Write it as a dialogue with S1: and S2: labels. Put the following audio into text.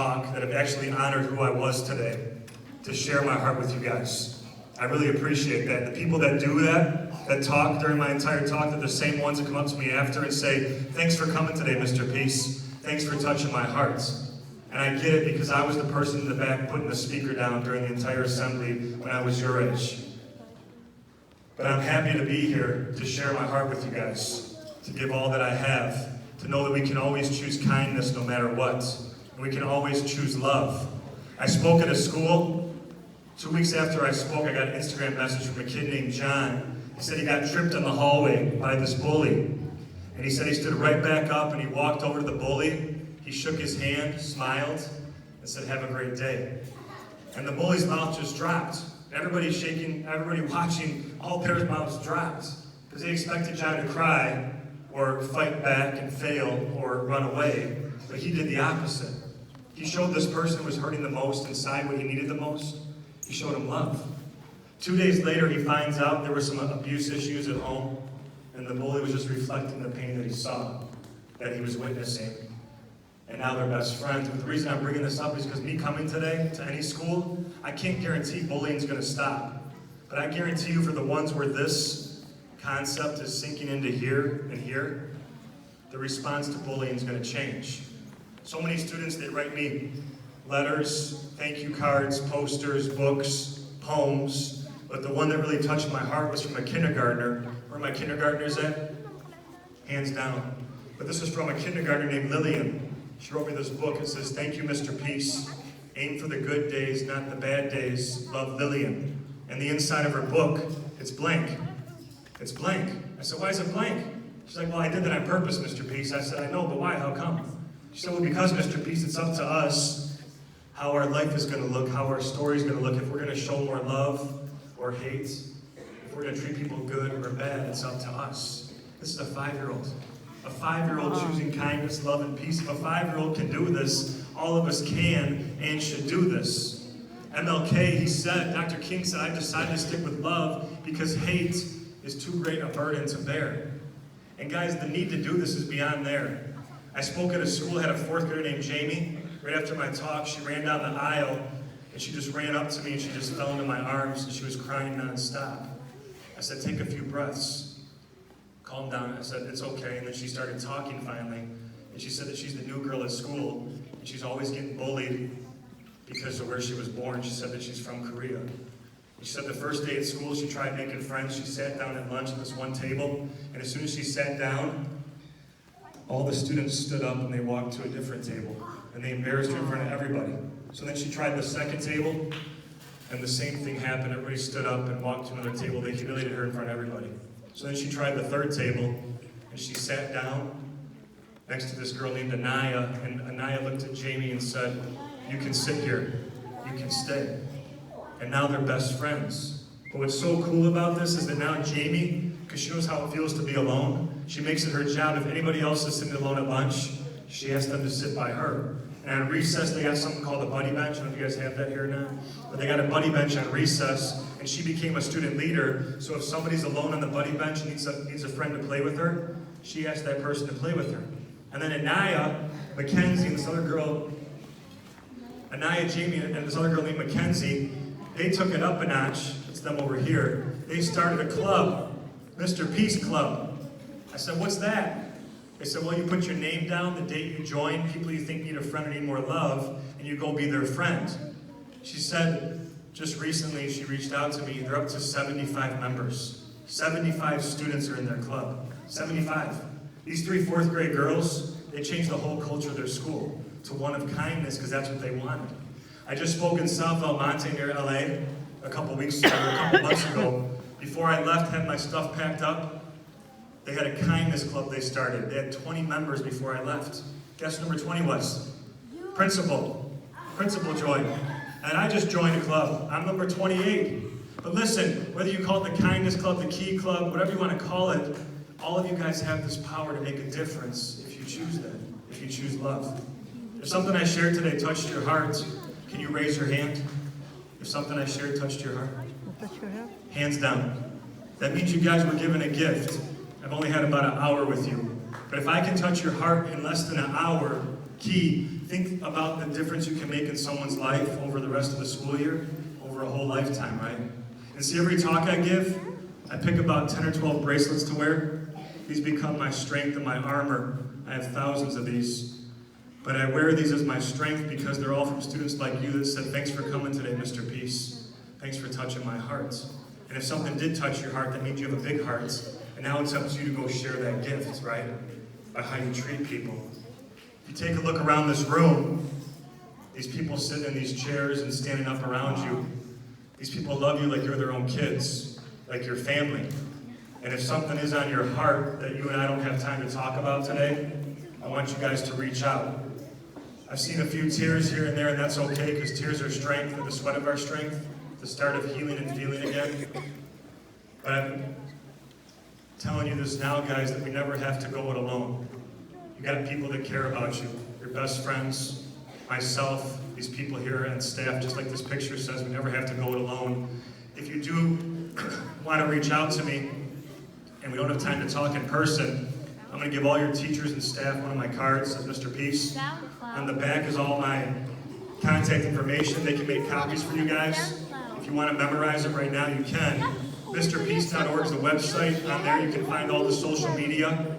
S1: talk that have actually honored who I was today to share my heart with you guys. I really appreciate that. The people that do that talk during my entire talk, they're the same ones that come up to me after and say, thanks for coming today, Mr. Peace. Thanks for touching my heart. And I get it because I was the person in the back putting the speaker down during the entire assembly when I was your age. But I'm happy to be here to share my heart with you guys, to give all that I have, to know that we can always choose kindness no matter what, and we can always choose love. I spoke at a school. 2 weeks after I spoke, I got an Instagram message from a kid named John. He said he got tripped in the hallway by this bully. And he said he stood right back up and he walked over to the bully. He shook his hand, smiled, and said, have a great day. And the bully's mouth just dropped. Everybody shaking, everybody watching, all pairs' mouths dropped. Because they expected John to cry or fight back and fail or run away. But he did the opposite. He showed this person who was hurting the most inside what he needed the most. He showed him love. 2 days later, he finds out there were some abuse issues at home. And the bully was just reflecting the pain that he saw, that he was witnessing. And now they're best friends. But the reason I'm bringing this up is because me coming today to any school, I can't guarantee bullying's going to stop. But I guarantee you for the ones where this concept is sinking into here and here, the response to bullying is going to change. So many students, they write me letters, thank you cards, posters, books, poems. But the one that really touched my heart was from a kindergartner. Where are my kindergartners at? Hands down. But this is from a kindergartner named Lillian. She wrote me this book. It says, thank you, Mr. Peace. Aim for the good days, not the bad days. Love, Lillian. And the inside of her book, it's blank. It's blank. I said, why is it blank? She's like, well, I did that on purpose, Mr. Peace. I said, I know, but why? How come? She said, well, because, Mr. Peace, it's up to us how our life is going to look, how our story is going to look. If we're going to show more love or hate, if we're going to treat people good or bad, it's up to us. This is a 5-year-old. A 5-year-old choosing kindness, love, and peace. If a 5-year-old can do this, all of us can and should do this. MLK, he said, Dr. King said, I decided to stick with love because hate is too great a burden to bear. And guys, the need to do this is beyond there. I spoke at a school, had a 4th grader named Jamie. Right after my talk, she ran down the aisle, and she just ran up to me, and she just fell into my arms, and she was crying nonstop. I said, take a few breaths. Calm down. I said, it's okay. And then she started talking finally, and she said that she's the new girl at school, and she's always getting bullied because of where she was born. She said that she's from Korea. And she said the first day at school, she tried making friends. She sat down at lunch at this one table, and as soon as she sat down, all the students stood up and they walked to a different table, and they embarrassed her in front of everybody. So then she tried the second table, and the same thing happened. Everybody stood up and walked to another table. They humiliated her in front of everybody. So then she tried the third table, and she sat down next to this girl named Anaya, and Anaya looked at Jamie and said, you can sit here, you can stay. And now they're best friends. But what's so cool about this is that now Jamie, because she knows how it feels to be alone, she makes it her job. If anybody else is sitting alone at lunch, she asks them to sit by her. And on recess, they got something called a buddy bench. I don't know if you guys have that here now. But they got a buddy bench on recess, and she became a student leader. So if somebody's alone on the buddy bench and needs a friend to play with her, she asks that person to play with her. And then Anaya, Mackenzie, and this other girl, Anaya, Jamie, and this other girl named Mackenzie, they took it up a notch. It's them over here. They started a club, Mr. Peace Club. I said, what's that? They said, well, you put your name down, the date you join, people you think need a friend or need more love, and you go be their friend. She said, just recently she reached out to me, they're up to 75 members. 75 students are in their club. 75. These 3 4th grade girls, they changed the whole culture of their school to one of kindness because that's what they wanted. I just spoke in South El Monte near LA a couple months ago. Before I left, had my stuff packed up, they had a kindness club they started. They had 20 members before I left. Guess number 20 was? Principal. Principal joined. And I just joined a club. I'm number 28. But listen, whether you call it the kindness club, the key club, whatever you want to call it, all of you guys have this power to make a difference if you choose that, if you choose love. If something I shared today touched your heart, can you raise your hand? If something I shared touched your heart? Hands down. That means you guys were given a gift. I've only had about an hour with you. But if I can touch your heart in less than an hour, key, think about the difference you can make in someone's life over the rest of the school year, over a whole lifetime, right? And see, every talk I give, I pick about 10 or 12 bracelets to wear. These become my strength and my armor. I have thousands of these. But I wear these as my strength because they're all from students like you that said, thanks for coming today, Mr. Peace. Thanks for touching my heart. And if something did touch your heart, that means you have a big heart. And now it's up to you to go share that gift, right? By how you treat people. If you take a look around this room, these people sitting in these chairs and standing up around you, these people love you like you're their own kids, like your family. And if something is on your heart that you and I don't have time to talk about today, I want you guys to reach out. I've seen a few tears here and there, and that's okay, because tears are strength, and the sweat of our strength, the start of healing and feeling again. But I'm telling you this now, guys, that we never have to go it alone. You got people that care about you, your best friends, myself, these people here and staff, just like this picture says, we never have to go it alone. If you do want to reach out to me, and we don't have time to talk in person, I'm going to give all your teachers and staff one of my cards, says Mr. Peace. On the back is all my contact information. They can make copies for you guys. If you want to memorize it right now, you can. MrPeace.org is the website. On there you can find all the social media.